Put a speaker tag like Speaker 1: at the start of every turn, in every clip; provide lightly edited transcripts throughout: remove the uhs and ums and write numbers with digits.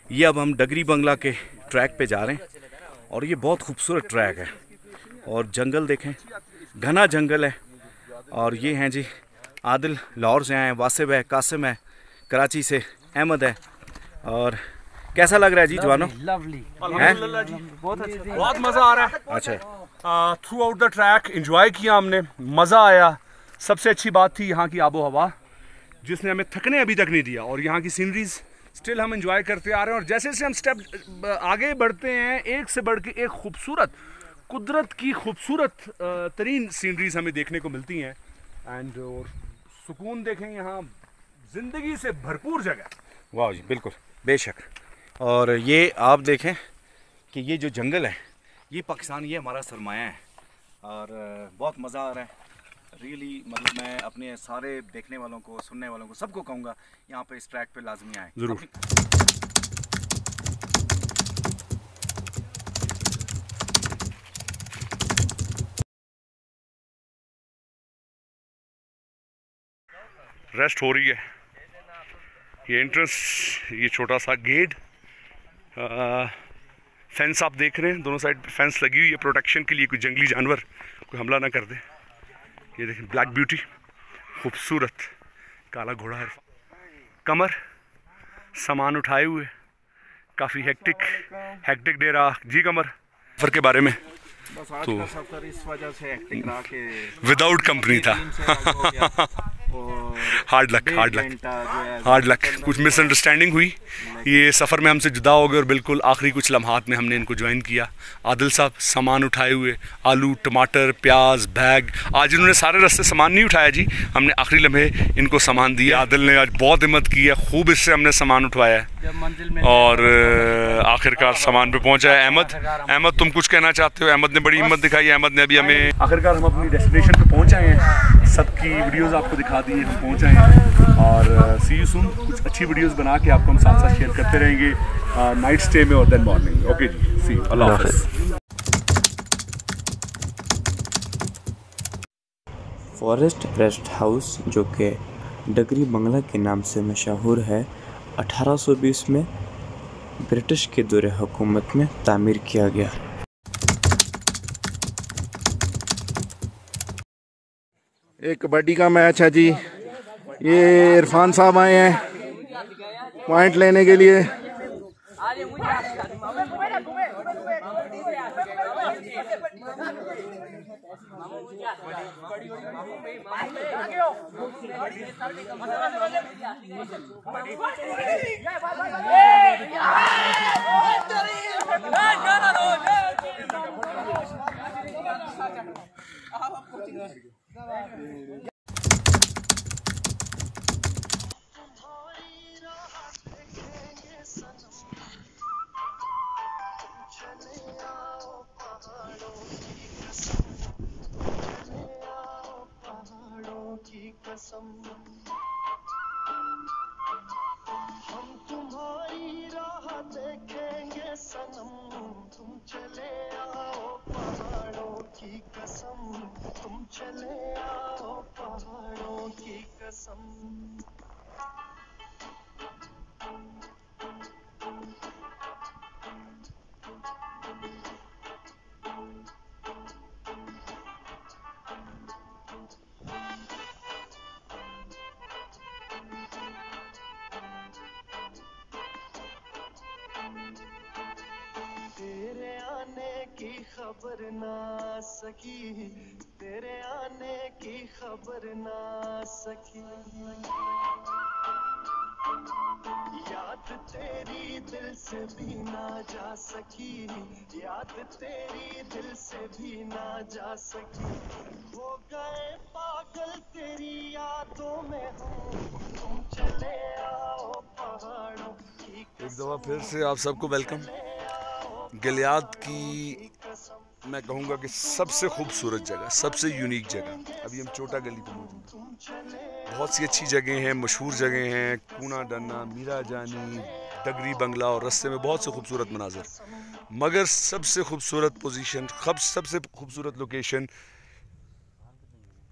Speaker 1: ये अब हम डगरी बंगला के ट्रैक पे जा रहे हैं और ये बहुत खूबसूरत ट्रैक है और जंगल देखें, घना जंगल है। और ये हैं जी आदिल लाहौर से आए हैं, वासिफ है, कासिम है, कराची से अहमद है। और कैसा लग रहा है जी जवानों?
Speaker 2: लवली,
Speaker 1: अल्हम्दुलिल्लाह जी,
Speaker 2: बहुत अच्छा,
Speaker 3: बहुत मज़ा आ रहा है।
Speaker 1: अच्छा,
Speaker 3: through out the track enjoy किया हमने, मज़ा आया। सबसे अच्छी बात थी यहाँ की आबो हवा, जिसने हमें थकने अभी तक नहीं दिया, और यहाँ की सीनरीज स्टिल हम एंजॉय करते आ रहे हैं। और जैसे जैसे हम स्टेप आगे बढ़ते हैं, एक से बढ़ के एक खूबसूरत, कुदरत की खूबसूरत तरीन सीनरीज हमें देखने को मिलती हैं। एंड और सुकून देखें, यहाँ ज़िंदगी से भरपूर जगह।
Speaker 1: वाह जी, बिल्कुल, बेशक। और ये आप देखें कि ये जो जंगल है, ये पाकिस्तान, ये हमारा सरमाया है। और बहुत मज़ा आ रहा है रियली। मतलब मैं अपने सारे देखने वालों को, सुनने वालों को, सबको कहूँगा यहाँ पे इस ट्रैक पे लाजमी आए
Speaker 3: ज़रूर। रेस्ट हो रही है। ये एंट्रेंस, ये छोटा सा गेट, फेंस आप देख रहे हैं, दोनों साइड फेंस लगी हुई है प्रोटेक्शन के लिए, कोई जंगली जानवर कोई हमला ना कर दे। ये देखें, ब्लैक ब्यूटी, खूबसूरत काला घोड़ा है, कमर सामान उठाए हुए, काफ़ी हेक्टिक डे रहा जी कमर। सफ़र के बारे में
Speaker 2: बस आज
Speaker 1: तो
Speaker 2: का सफर इस वजह से हेक्टिक रहा कि
Speaker 1: विदाउट कंपनी था। हार्ड लक, कुछ मिसअंडरस्टैंडिंग हुई, ये सफ़र में हमसे जुदा हो गए और बिल्कुल आखिरी कुछ लम्हात में हमने इनको ज्वाइन किया। आदिल साहब सामान उठाए हुए, आलू, टमाटर, प्याज, बैग। आज इन्होंने सारे रास्ते सामान नहीं उठाया जी, हमने आखिरी लम्हे इनको सामान दिया। आदिल ने आज बहुत हिम्मत की है, खूब इससे हमने सामान उठवाया है और आखिरकार सामान पे पहुंचा है। अहमद तुम कुछ कहना चाहते हो? अहमद ने बड़ी हिम्मत दिखाई। अहमद ने अभी हमें, आखिरकार हम अपनी डेस्टिनेशन पे पहुंच आए हैं। सबकी वीडियोस आपको दिखा दी, हम पहुंच आए हैं और सी यू सून। कुछ अच्छी वीडियोस बना के आपको हम साथ साथ शेयर करते रहेंगे नाइट स्टे में और देन मॉर्निंग। ओके जी, सी यू, अल्लाह हाफ़िज़।
Speaker 4: फॉरेस्ट रेस्ट हाउस, जो कि डगरी बंगला के नाम से मशहूर है, 1820 में ब्रिटिश के दौरे हुकूमत में तामीर किया गया।
Speaker 2: एक कबड्डी का मैच है जी। ये इरफान साहब आए हैं पॉइंट लेने के लिए।
Speaker 5: हम तुम्हारी राह देखेंगे सनम, तुम चले आओ पहाड़ों की कसम, तुम चले आओ पहाड़ों की कसम। तेरे आने की खबर ना सकी, तेरे आने की खबर ना सकी, याद तेरी दिल से भी ना जा सकी, याद तेरी दिल से भी ना जा सकी। हो गए पागल तेरी यादों में हम, तुम चले आओ पहाड़ों की।
Speaker 3: एक दफ़ा फिर से आप सबको वेलकम। गिलियाद की मैं कहूँगा कि सबसे खूबसूरत जगह, सबसे यूनिक जगह। अभी हम चोटा गली पे मौजूद हैं। बहुत सी अच्छी जगह हैं, मशहूर जगह हैं, कूना डन्ना, मीरा जानी, डगरी बंगला, और रास्ते में बहुत से खूबसूरत मनाजर। मगर सबसे खूबसूरत पोजीशन, सबसे खूबसूरत लोकेशन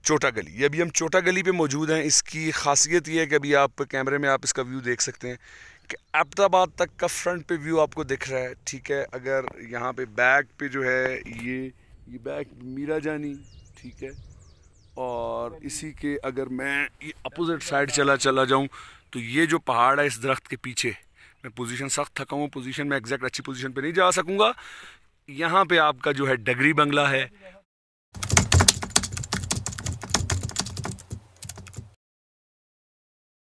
Speaker 3: चोटा गली। ये अभी हम चोटा गली पे मौजूद हैं। इसकी खासियत ये है कि अभी आप कैमरे में आप इसका व्यू देख सकते हैं कि अहमदाबाद तक का फ्रंट पे व्यू आपको दिख रहा है, ठीक है। अगर यहाँ पे बैक पे जो है ये बैक मीरा जानी, ठीक है। और इसी के अगर मैं ये अपोजिट साइड चला जाऊँ तो ये जो पहाड़ है इस दरख्त के पीछे, मैं पोजीशन सख्त थका हूँ, पोजीशन में एग्जैक्ट अच्छी पोजीशन पे नहीं जा सकूँगा। यहाँ पे आपका जो है डगरी बंगला है,